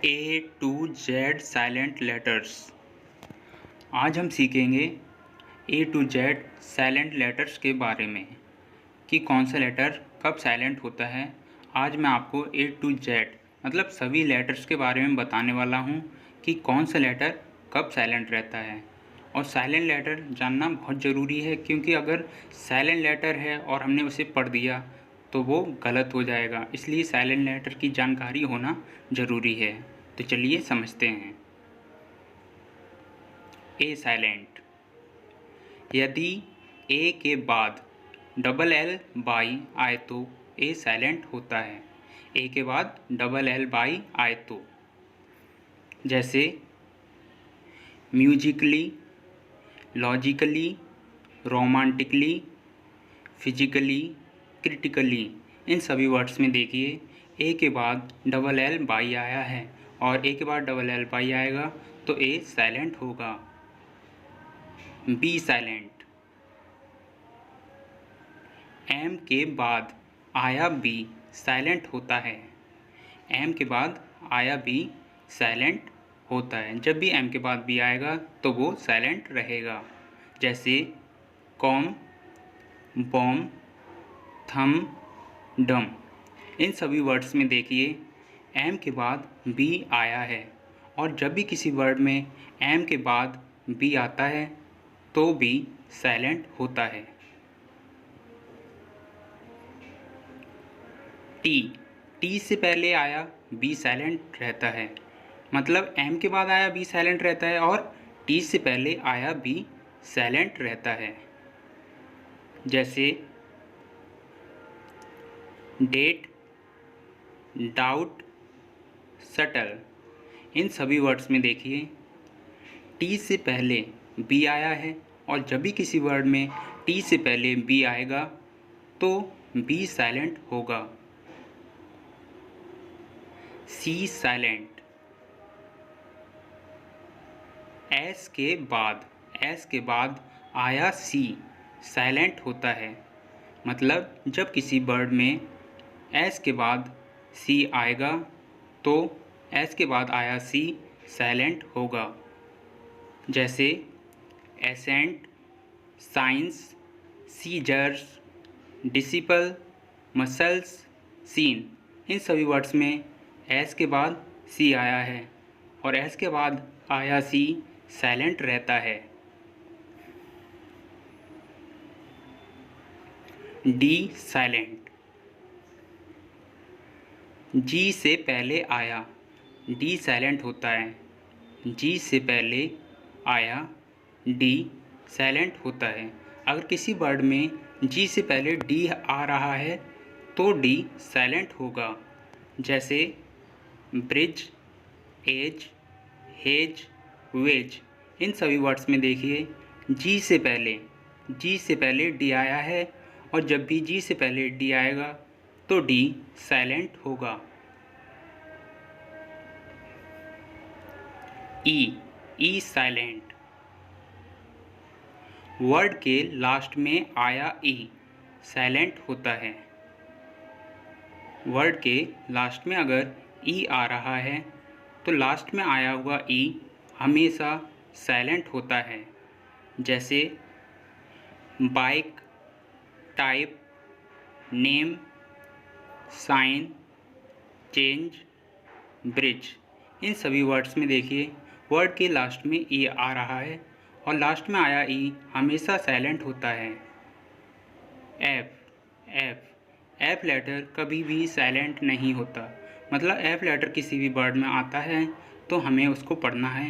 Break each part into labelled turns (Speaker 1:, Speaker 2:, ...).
Speaker 1: A to Z silent letters. आज हम सीखेंगे A to Z silent letters के बारे में कि कौन सा लेटर कब साइलेंट होता है। आज मैं आपको A to Z मतलब सभी लेटर्स के बारे में बताने वाला हूँ कि कौन सा लेटर कब साइलेंट रहता है। और साइलेंट लेटर जानना बहुत ज़रूरी है, क्योंकि अगर साइलेंट लेटर है और हमने उसे पढ़ दिया तो वो गलत हो जाएगा। इसलिए साइलेंट लेटर की जानकारी होना ज़रूरी है। तो चलिए समझते हैं। ए साइलेंट, यदि ए के बाद डबल एल बाई आए तो ए साइलेंट होता है। ए के बाद डबल एल बाई आए तो, जैसे musically, logically, romantically, physically, critically, इन सभी वर्ड्स में देखिए ए के बाद डबल एल बाई आया है और ए के बाद डबल एल बाई आएगा तो ए साइलेंट होगा। बी साइलेंट, एम के बाद आया बी साइलेंट होता है। एम के बाद आया बी साइलेंट होता है। जब भी एम के बाद बी आएगा तो वो साइलेंट रहेगा, जैसे कॉम, बॉम, थम, डम, इन सभी वर्ड्स में देखिए एम के बाद बी आया है और जब भी किसी वर्ड में एम के बाद बी आता है तो बी साइलेंट होता है। टी, टी से पहले आया बी साइलेंट रहता है, मतलब एम के बाद आया बी साइलेंट रहता है और टी से पहले आया बी साइलेंट रहता है, जैसे डेट, डाउट, सटल, इन सभी वर्ड्स में देखिए टी से पहले बी आया है और जब भी किसी वर्ड में टी से पहले बी आएगा तो बी साइलेंट होगा। सी साइलेंट, एस के बाद आया सी साइलेंट होता है, मतलब जब किसी वर्ड में एस के बाद सी आएगा तो एस के बाद आया सी साइलेंट होगा, जैसे ascent, science, scissors, disciple, muscles, scene, इन सभी वर्ड्स में एस के बाद सी आया है और एस के बाद आया सी साइलेंट रहता है। डी साइलेंट, जी से पहले आया डी साइलेंट होता है। जी से पहले आया डी साइलेंट होता है। अगर किसी वर्ड में जी से पहले डी आ रहा है तो डी साइलेंट होगा, जैसे ब्रिज, एज, हेज, वेज, इन सभी वर्ड्स में देखिए जी से पहले डी आया है और जब भी जी से पहले डी आएगा तो डी साइलेंट होगा। ई साइलेंट, वर्ड के लास्ट में आया ई साइलेंट होता है। वर्ड के लास्ट में अगर ई आ रहा है तो लास्ट में आया हुआ ई हमेशा साइलेंट होता है, जैसे bike, type, name, sign, change, bridge, इन सभी वर्ड्स में देखिए वर्ड के लास्ट में ई आ रहा है और लास्ट में आया ई हमेशा साइलेंट होता है। एफ लेटर कभी भी साइलेंट नहीं होता, मतलब एफ लेटर किसी भी वर्ड में आता है तो हमें उसको पढ़ना है,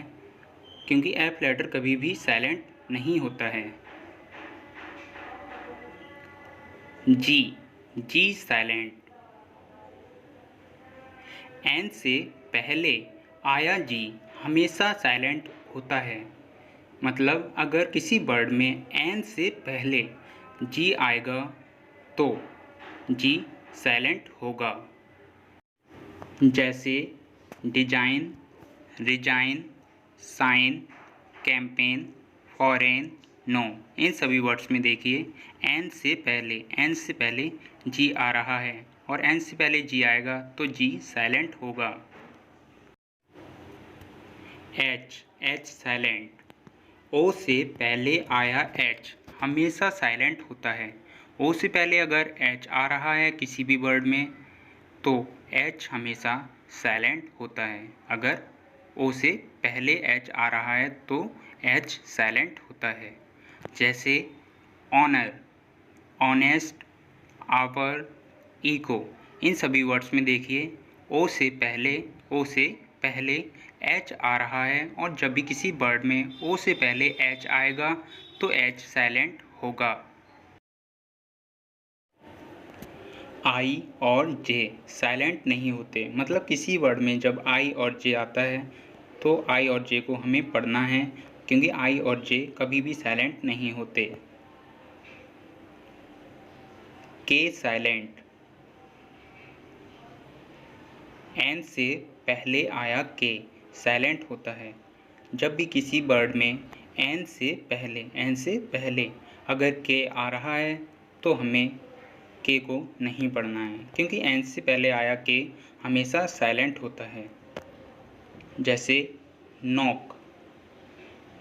Speaker 1: क्योंकि एफ लेटर कभी भी साइलेंट नहीं होता है। जी साइलेंट, एन से पहले आया जी हमेशा साइलेंट होता है, मतलब अगर किसी वर्ड में एन से पहले जी आएगा तो जी साइलेंट होगा, जैसे design, resign, sign, campaign, foreign, no, इन सभी वर्ड्स में देखिए एन से पहले जी आ रहा है और एन से पहले जी आएगा तो जी साइलेंट होगा। H silent. ओ से पहले आया एच हमेशा साइलेंट होता है। ओ से पहले अगर एच आ रहा है किसी भी वर्ड में तो एच हमेशा साइलेंट होता है। अगर ओ से पहले एच आ रहा है तो एच साइलेंट होता है। जैसे ऑनर, ऑनेस्ट, आवर, इको, इन सभी वर्ड्स में देखिए ओ से पहले एच आ रहा है और जब भी किसी वर्ड में ओ से पहले एच आएगा तो एच साइलेंट होगा। आई और जे साइलेंट नहीं होते, मतलब किसी वर्ड में जब आई और जे आता है तो आई और जे को हमें पढ़ना है क्योंकि आई और जे कभी भी साइलेंट नहीं होते। के साइलेंट। एन से पहले आया के साइलेंट होता है। जब भी किसी वर्ड में एन से पहले अगर के आ रहा है तो हमें के को नहीं पढ़ना है क्योंकि एन से पहले आया के हमेशा साइलेंट होता है। जैसे नॉक,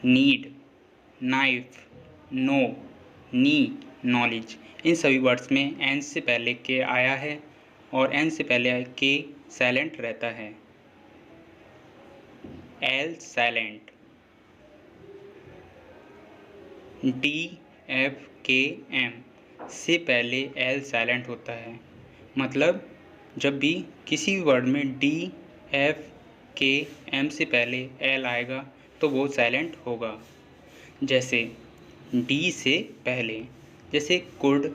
Speaker 1: नीड, नाइफ, नो, नी, नॉलेज, इन सभी वर्ड्स में एन से पहले के आया है और एन से पहले के साइलेंट रहता है। L silent. डी, एफ, के, एम से पहले एल साइलेंट होता है, मतलब जब भी किसी वर्ड में डी, एफ, के, एम से पहले एल आएगा तो वो साइलेंट होगा। जैसे डी से पहले, जैसे could,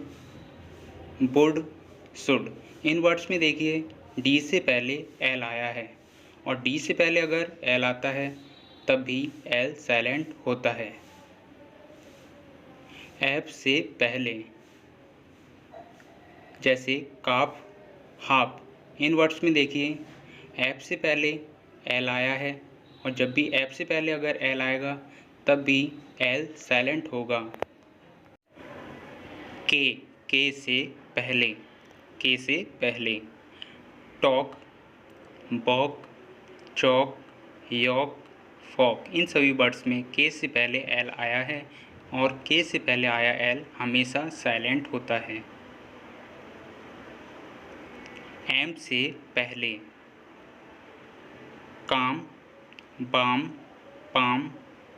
Speaker 1: would, should, in words में देखिए डी से पहले एल आया है और डी से पहले अगर एल आता है तब भी एल साइलेंट होता है। एफ से पहले, जैसे काफ, हाफ, इन वर्ड्स में देखिए एफ से पहले एल आया है और जब भी एफ से पहले अगर एल आएगा तब भी एल साइलेंट होगा। के से पहले टॉक, बॉक, चौक, यॉक, फॉक, इन सभी वर्ड्स में के से पहले एल आया है और के से पहले आया एल हमेशा साइलेंट होता है। एम से पहले काम, बाम, पाम,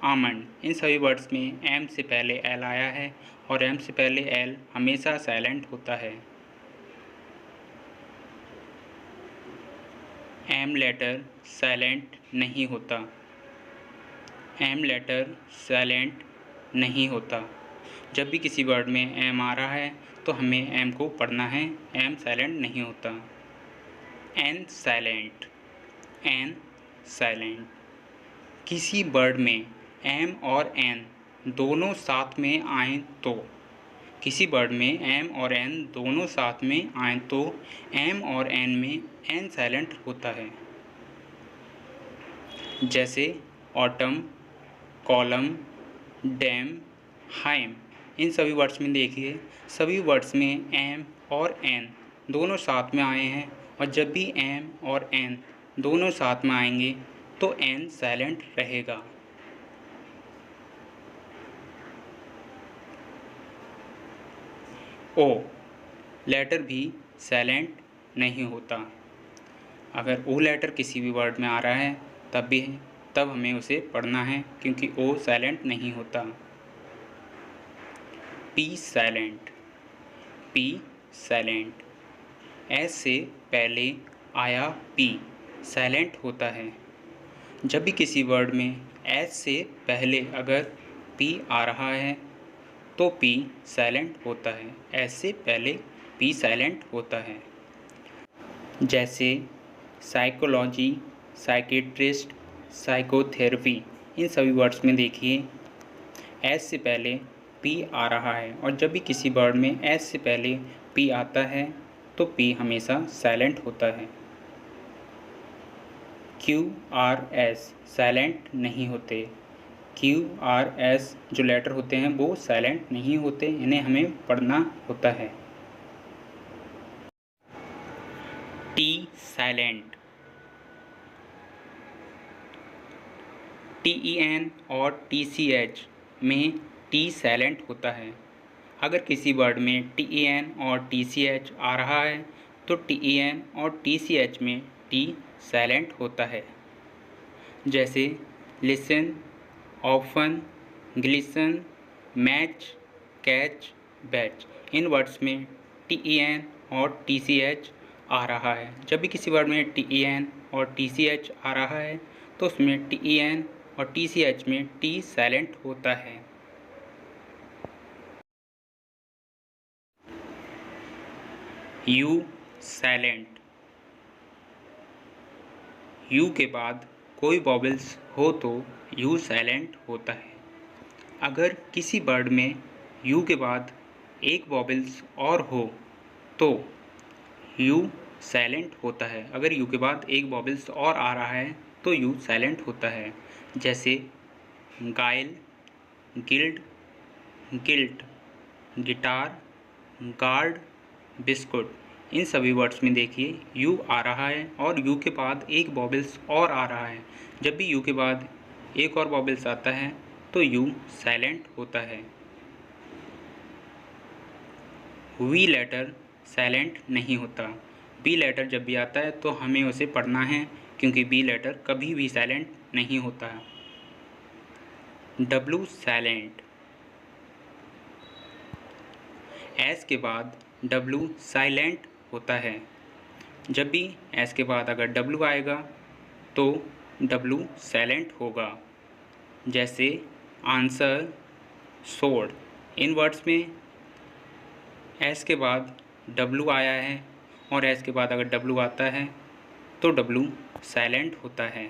Speaker 1: आमंड, इन सभी वर्ड्स में एम से पहले एल आया है और एम से पहले एल हमेशा साइलेंट होता है। एम लेटर साइलेंट नहीं होता। एम लेटर साइलेंट नहीं होता। जब भी किसी वर्ड में एम आ रहा है तो हमें एम को पढ़ना है, एम साइलेंट नहीं होता। N silent. N silent. किसी वर्ड में एम और एन दोनों साथ में आएँ तो, किसी वर्ड में एम और एन दोनों साथ में आएँ तो एम और एन में एन साइलेंट होता है। जैसे ऑटम, कॉलम, डैम, हाइम, इन सभी वर्ड्स में देखिए सभी वर्ड्स में एम और एन दोनों साथ में आए हैं और जब भी एम और एन दोनों साथ में आएंगे तो एन साइलेंट रहेगा। ओ लेटर भी साइलेंट नहीं होता। अगर ओ लेटर किसी भी वर्ड में आ रहा है तब हमें उसे पढ़ना है क्योंकि ओ साइलेंट नहीं होता। P silent. P silent. S से पहले आया पी साइलेंट होता है। जब भी किसी वर्ड में एस से पहले अगर पी आ रहा है तो पी साइलेंट होता है, एस से पहले पी साइलेंट होता है। जैसे साइकोलॉजी, साइकेट्रिस्ट, साइकोथेरेपी, इन सभी वर्ड्स में देखिए एस से पहले पी आ रहा है और जब भी किसी वर्ड में एस से पहले पी आता है तो पी हमेशा साइलेंट होता है। क्यू आर एस साइलेंट नहीं होते। क्यू आर एस जो लेटर होते हैं वो साइलेंट नहीं होते, इन्हें हमें पढ़ना होता है। T silent. TEN और TCH में T साइलेंट होता है। अगर किसी वर्ड में TEN और TCH आ रहा है तो TEN और TCH में T साइलेंट होता है। जैसे listen, often, glisten, match, catch, batch. इन वर्ड्स में TEN और TCH आ रहा है। जब भी किसी वर्ड में TEN और TCH आ रहा है तो उसमें TEN और TCH में T साइलेंट होता है। U silent. U के बाद कोई वॉवेल्स हो तो U साइलेंट होता है। अगर किसी वर्ड में U के बाद एक वॉवेल्स और हो तो U साइलेंट होता है। अगर U के बाद एक वॉवेल्स और आ रहा है तो U साइलेंट होता है। जैसे guile, guild, guilt, guitar, guard, biscuit. इन सभी वर्ड्स में देखिए U आ रहा है और U के बाद एक वॉवेल्स और आ रहा है। जब भी U के बाद एक और वॉवेल्स आता है तो U साइलेंट होता है। V लेटर साइलेंट नहीं होता। B लेटर जब भी आता है तो हमें उसे पढ़ना है क्योंकि B लेटर कभी भी साइलेंट नहीं होता। W silent. S के बाद W साइलेंट होता है। जब भी S के बाद अगर W आएगा तो W साइलेंट होगा। जैसे आंसर, सोड। इन वर्ड्स में S के बाद W आया है और S के बाद अगर W आता है तो W साइलेंट होता है।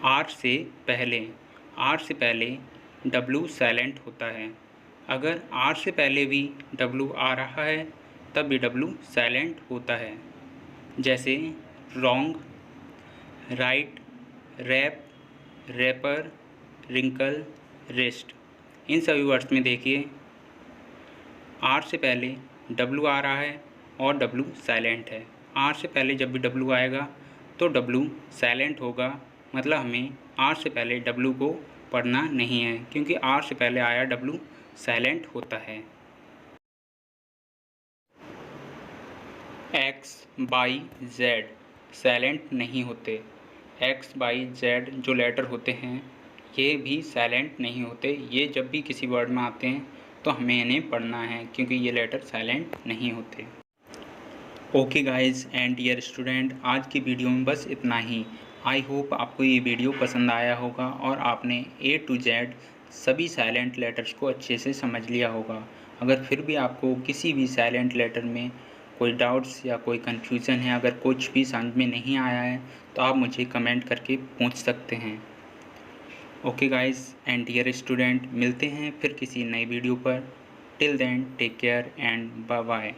Speaker 1: R से पहले W साइलेंट होता है। अगर R से पहले भी W आ रहा है तब भी W साइलेंट होता है। जैसे wrong, write, wrap, wrapper, wrinkle, wrist. इन सभी वर्ड्स में देखिए R से पहले W आ रहा है और W साइलेंट है। R से पहले जब भी W आएगा तो W साइलेंट होगा, मतलब हमें R से पहले W को पढ़ना नहीं है क्योंकि R से पहले आया W साइलेंट होता है। X, Y, Z साइलेंट नहीं होते। X, Y, Z जो लेटर होते हैं ये भी साइलेंट नहीं होते। ये जब भी किसी वर्ड में आते हैं तो हमें इन्हें पढ़ना है क्योंकि ये लेटर साइलेंट नहीं होते। Okay guys and dear student, आज की वीडियो में बस इतना ही। आई होप आपको ये वीडियो पसंद आया होगा और आपने A to Z सभी साइलेंट लेटर्स को अच्छे से समझ लिया होगा। अगर फिर भी आपको किसी भी साइलेंट लेटर में कोई डाउट्स या कोई कन्फ्यूज़न है, अगर कुछ भी समझ में नहीं आया है तो आप मुझे कमेंट करके पूछ सकते हैं। Okay guys and dear student, मिलते हैं फिर किसी नई वीडियो पर। Till then take care and bye bye.